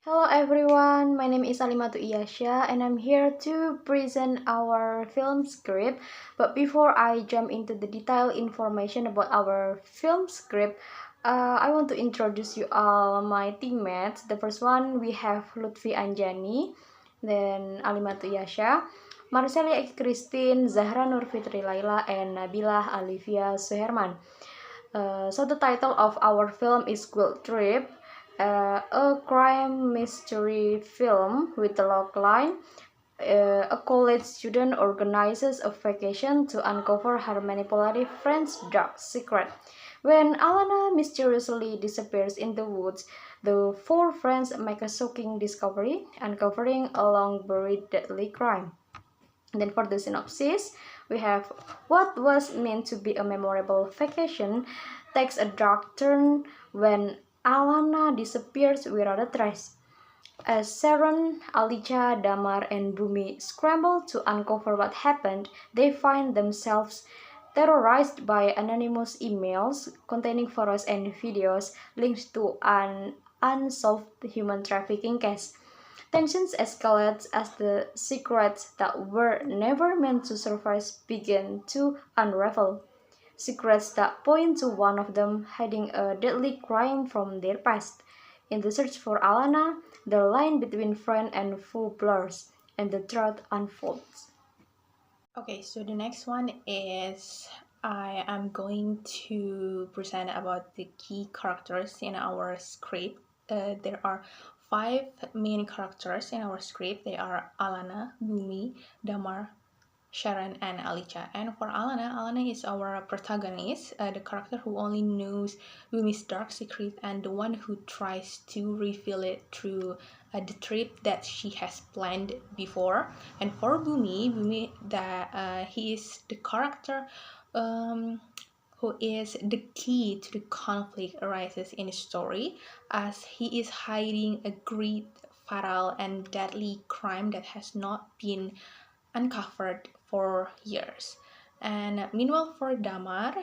Hello everyone, my name is Alimatu Iyasha and I'm here to present our film script. But before I jump into the detailed information about our film script, I want to introduce you all my teammates. The first one we have Lutfi Anjani, then Alimatu Iyasha, Marcelia Christine, Zahra Nurfitri Laila, and Nabila Alivia Suherman. So the title of our film is Guilt Trip, a crime mystery film with the logline. A college student organizes a vacation to uncover her manipulative friend's dark secret. When Alana mysteriously disappears in the woods, the four friends make a shocking discovery, uncovering a long buried deadly crime. And then for the synopsis, we have what was meant to be a memorable vacation takes a dark turn when Alana disappears without a trace. As Sharon, Alicia, Damar, and Bumi scramble to uncover what happened, they find themselves terrorized by anonymous emails containing photos and videos linked to an unsolved human trafficking case. Tensions escalate as the secrets that were never meant to surface begin to unravel. Secrets that point to one of them hiding a deadly crime from their past. In the search for Alana, the line between friend and foe blurs, and the truth unfolds. Okay, so the next one is I am going to present about the key characters in our script. There are five main characters in our script. They are Alana, Bumi, Damar, Sharon, and Alicia. And for Alana, Alana is our protagonist, the character who only knows Bumi's dark secret and the one who tries to reveal it through the trip that she has planned before. And for Bumi, he is the character who is the key to the conflict arises in the story, as he is hiding a great, fatal, and deadly crime that has not been uncovered for years. And meanwhile, for Damar,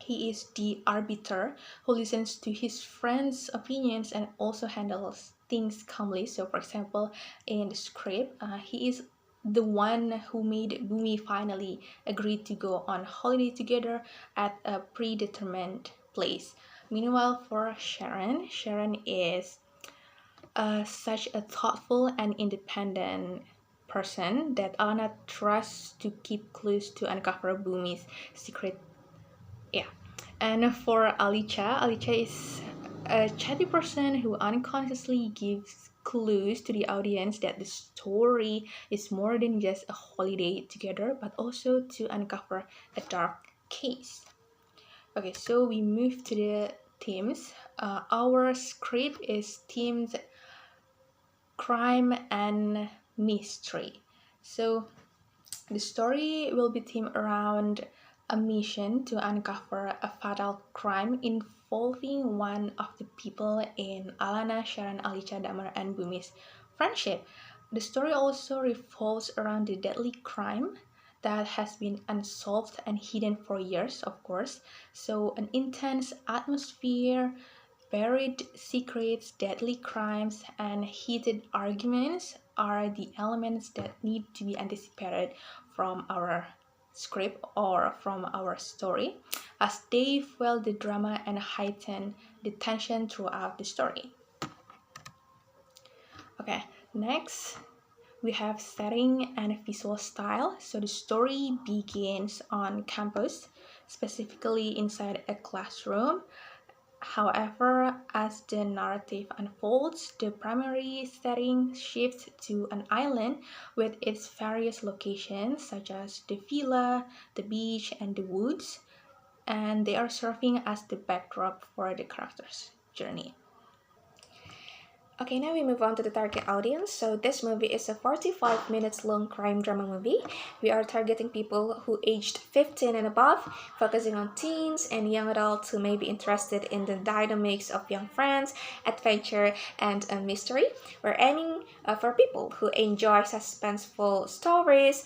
he is the arbiter who listens to his friends' opinions and also handles things calmly. So, for example, in the script, he is the one who made Bumi finally agree to go on holiday together at a predetermined place. Meanwhile, for Sharon is such a thoughtful and independent person that Alana trusts to keep clues to uncover Bumi's secret. Yeah. And for Alicia is a chatty person who unconsciously gives clues to the audience that the story is more than just a holiday together, but also to uncover a dark case. Okay, so we move to the themes. Our script is themed crime and mystery. So the story will be themed around a mission to uncover a fatal crime involving one of the people in Alana, Sharon, Alicia, Damar, and Bumi's friendship. The story also revolves around the deadly crime that has been unsolved and hidden for years, of course. So, an intense atmosphere, buried secrets, deadly crimes, and heated arguments are the elements that need to be anticipated from our script or from our story, as they fuel the drama and heighten the tension throughout the story. Okay, next we have setting and visual style. So the story begins on campus, specifically inside a classroom. However, as the narrative unfolds, the primary setting shifts to an island with its various locations, such as the villa, the beach, and the woods, and they are serving as the backdrop for the character's journey. Okay, now we move on to the target audience. So this movie is a 45 minutes long crime drama movie. We are targeting people who aged 15 and above, focusing on teens and young adults who may be interested in the dynamics of young friends, adventure, and a mystery. We're aiming for people who enjoy suspenseful stories,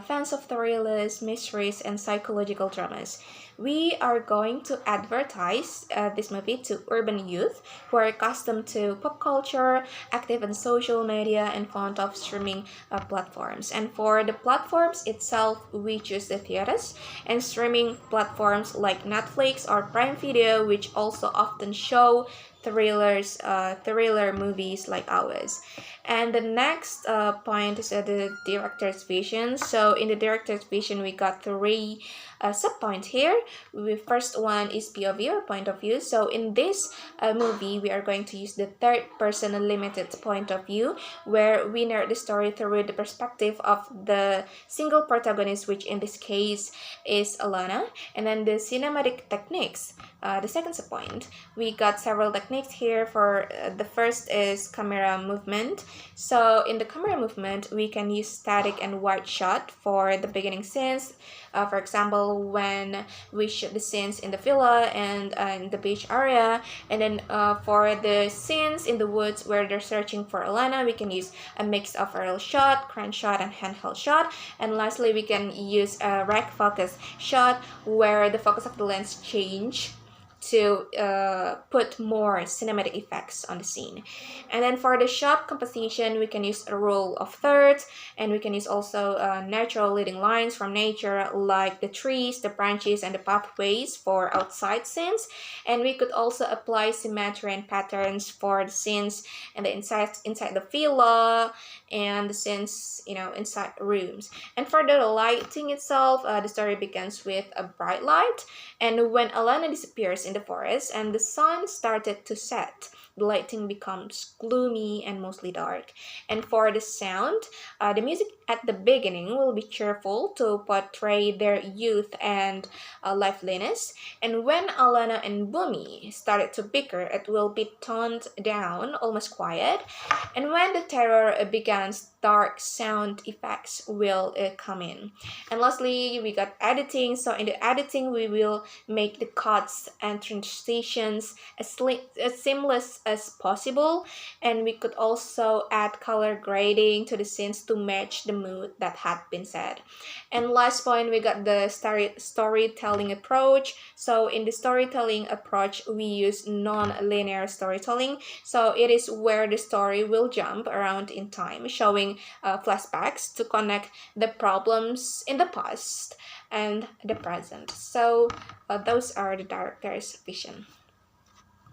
fans of thrillers, mysteries, and psychological dramas. We are going to advertise this movie to urban youth who are accustomed to pop culture, active in social media, and fond of streaming platforms. And for the platforms itself, we choose the theaters and streaming platforms like Netflix or Prime Video, which also often show thriller movies like ours. And the next point is the director's vision. So in the director's vision, we got three sub-points here. The first one is POV or point of view. So in this movie, we are going to use the third person limited point of view, where we narrate the story through the perspective of the single protagonist, which in this case is Alana. And then the cinematic techniques, the second sub-point. We got several techniques here. For the first is camera movement. So in the camera movement, we can use static and wide shot for the beginning scenes. For example, when we shoot the scenes in the villa and in the beach area. And then for the scenes in the woods where they're searching for Alana, we can use a mix of aerial shot, crane shot, and handheld shot. And lastly, we can use a rack focus shot where the focus of the lens change to put more cinematic effects on the scene. And then for the shot composition, we can use a rule of thirds, and we can use also natural leading lines from nature like the trees, the branches, and the pathways for outside scenes. And we could also apply symmetry and patterns for the scenes and the inside the villa and the scenes inside rooms. And for the lighting itself, the story begins with a bright light, and when Alana disappears in the forest and the sun started to set, the lighting becomes gloomy and mostly dark. And for the sound, the music at the beginning will be cheerful to portray their youth and liveliness. And when Alana and Bumi started to bicker, it will be toned down, almost quiet. And when the terror begins, dark sound effects will come in. And lastly, we got editing. So in the editing, we will make the cuts and transitions as seamless as possible. And we could also add color grading to the scenes to match the mood that had been set. And last point, we got the storytelling approach. So in the storytelling approach, we use non-linear storytelling. So it is where the story will jump around in time, showing flashbacks to connect the problems in the past and the present. So those are the director's vision.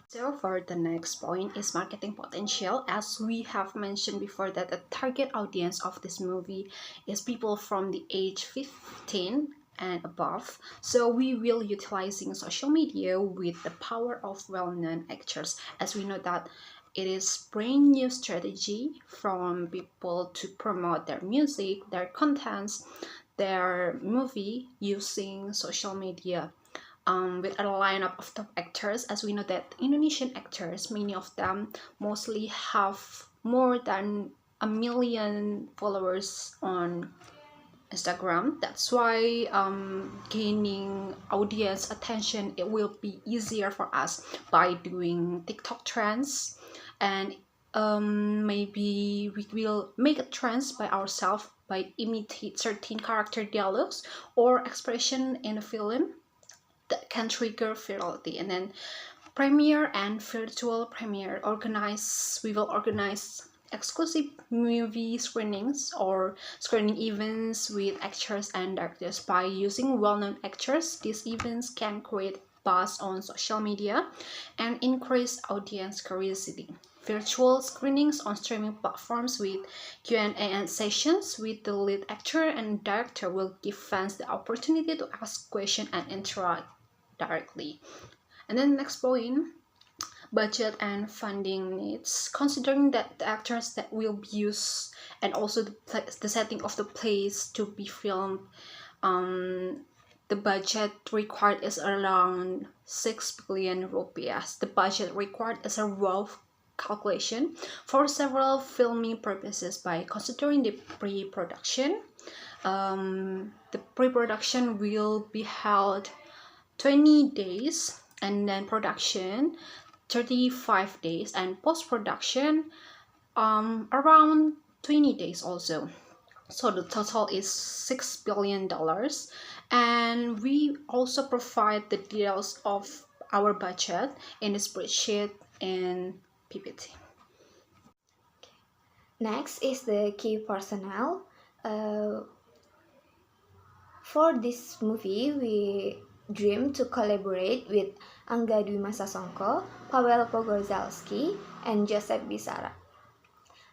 So for the next point is marketing potential. As we have mentioned before, that the target audience of this movie is people from the age 15 and above. So we will utilizing social media with the power of well-known actors, as we know that it is brand new strategy from people to promote their music, their contents, their movie using social media. With a lineup of top actors, as we know that Indonesian actors, many of them mostly have more than 1 million followers on Instagram. That's why gaining audience attention, it will be easier for us by doing TikTok trends, and maybe we will make a trends by ourselves by imitate certain character dialogues or expression in a film that can trigger virality. And then premiere and virtual premiere, we will organize exclusive movie screenings or screening events with actors and directors. By using well-known actors, these events can create buzz on social media and increase audience curiosity. Virtual screenings on streaming platforms with Q&A and sessions with the lead actor and director will give fans the opportunity to ask questions and interact directly. And then next point, budget and funding needs. Considering that the actors that will be used and also the setting of the place to be filmed, the budget required is around 6 billion rupiah. The budget required is a rough calculation for several filming purposes by considering the pre-production. The pre-production will be held 20 days, and then production 35 days, and post-production around 20 days also. So the total is $6 billion. And we also provide the details of our budget in a spreadsheet and PPT. Next is the key personnel. For this movie, we dream to collaborate with Angga Dwi Masasongko, Paweł Pogorzelski, and Joseph Bisara.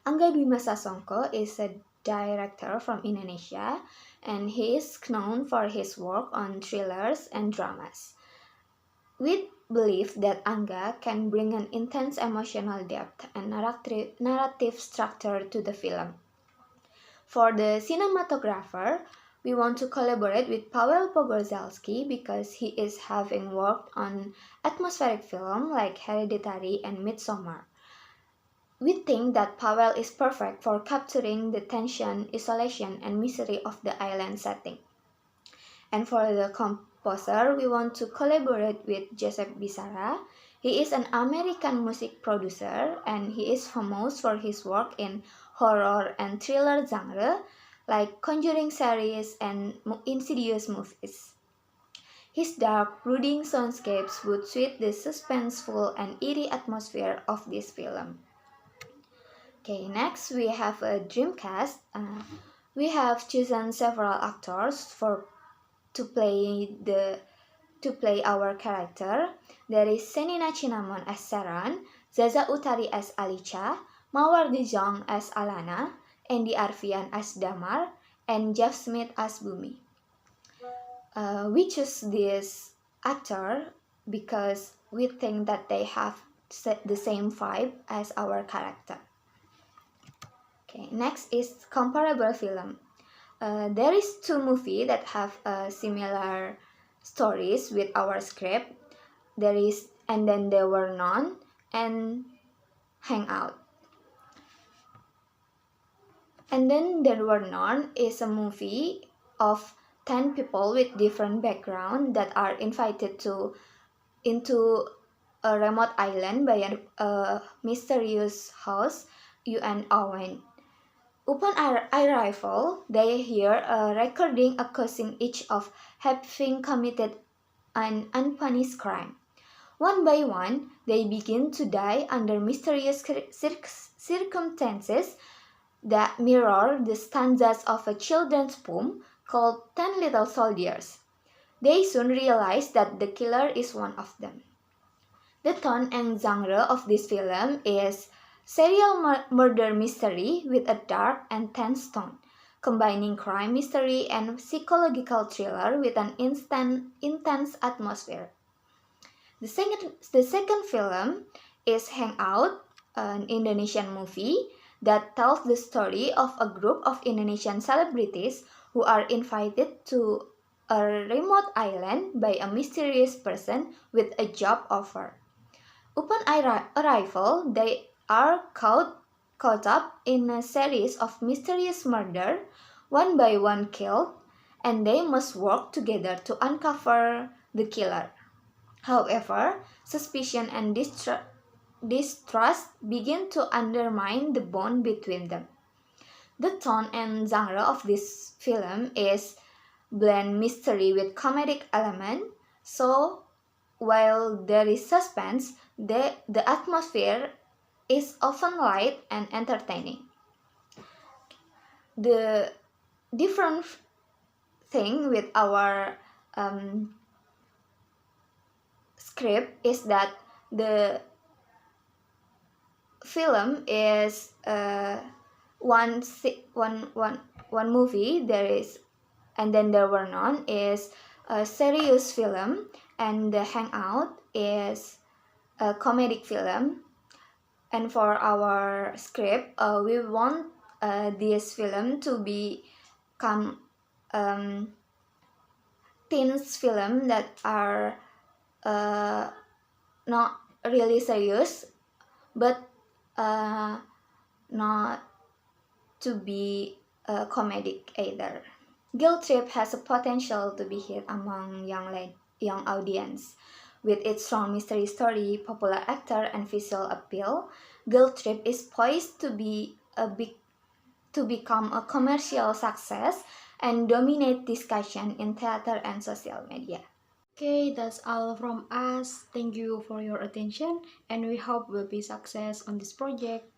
Angga Dwi Masasongko is a director from Indonesia, and he is known for his work on thrillers and dramas. We believe that Angga can bring an intense emotional depth and narrative structure to the film. For the cinematographer, we want to collaborate with Paweł Pogorzelski because he is having worked on atmospheric film like Hereditary and Midsommar. We think that Paweł is perfect for capturing the tension, isolation, and misery of the island setting. And for the composer, we want to collaborate with Joseph Bisara. He is an American music producer and he is famous for his work in horror and thriller genre like Conjuring series and Insidious movies. His dark, brooding soundscapes would suit the suspenseful and eerie atmosphere of this film. Okay, next we have a dream cast. We have chosen several actors to play our character. There is Senina Cinnamon as Sharon, Zaza Utari as Alicia, Mawar Dejong as Alana, Andy Arfian as Damar, and Jeff Smith as Bumi. We choose this actor because we think that they have the same vibe as our character. Okay, next is comparable film. There is two movies that have similar stories with our script. There is And Then There Were None and Hangout. And Then There Were None is a movie of 10 people with different backgrounds that are invited into a remote island by a mysterious house, UN Owen. Upon arrival, they hear a recording accusing each of having committed an unpunished crime. One by one, they begin to die under mysterious circumstances that mirror the stanzas of a children's poem called 10 Little Soldiers. They soon realize that the killer is one of them. The tone and genre of this film is serial murder mystery with a dark and tense tone, combining crime mystery and psychological thriller with an intense atmosphere. The second film is Hangout, an Indonesian movie that tells the story of a group of Indonesian celebrities who are invited to a remote island by a mysterious person with a job offer. Upon arrival, they are caught up in a series of mysterious murders, one by one killed, and they must work together to uncover the killer. However, suspicion and distrust begin to undermine the bond between them. The tone and genre of this film is blend mystery with comedic element, so while there is suspense, the atmosphere is often light and entertaining. The different thing with our script is that the film is one movie. There is And Then There Were None is a serious film, and The Hangout is a comedic film. And for our script, we want this film to become teens film that are not really serious, but not to be comedic either. Guilt Trip has a potential to be hit among young audience. With its strong mystery story, popular actor, and visual appeal, Guilt Trip is poised to become a commercial success and dominate discussion in theater and social media. Okay, that's all from us. Thank you for your attention, and we hope we'll be success on this project.